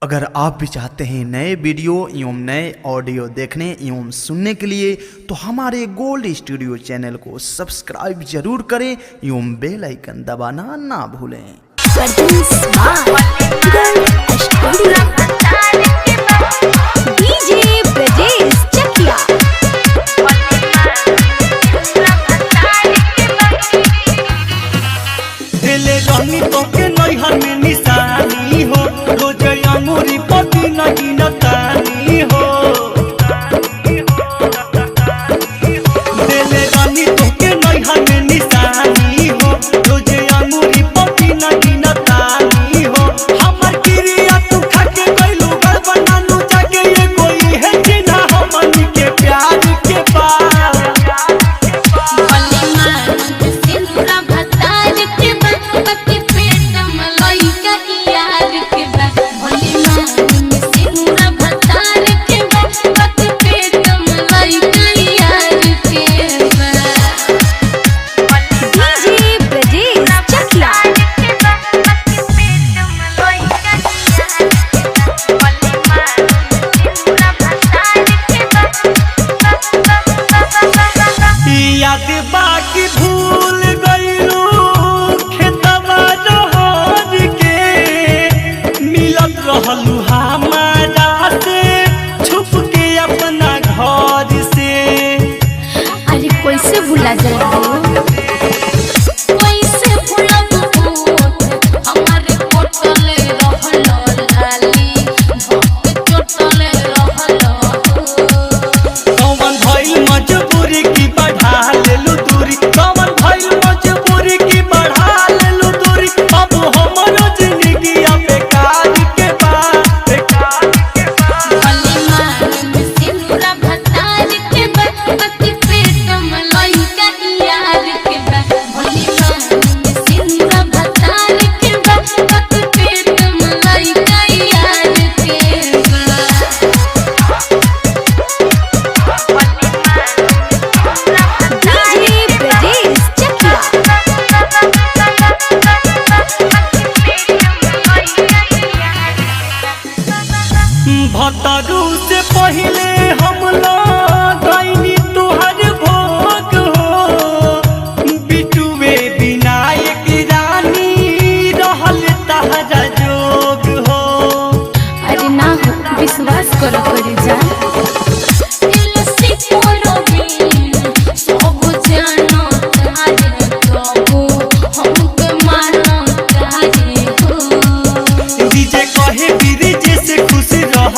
अगर आप भी चाहते हैं नए वीडियो एवं नए ऑडियो देखने एवं सुनने के लिए तो हमारे गोल्ड स्टूडियो चैनल को सब्सक्राइब जरूर करें एवं बेल आइकन दबाना ना भूलें। बाकी भूल गईलू खेतवा रहर के मिलत रहलू हमारा से छुप के अपना घर से। अरे कैसे भूला जाए भतरू से पहले हम गईनी तुहर भोग हो बिटुए विनायक रानी रहल तहरा जोग हो। अरे ना हो विश्वास करो करे जा डीजे कहे बीरी जैसे खुश रह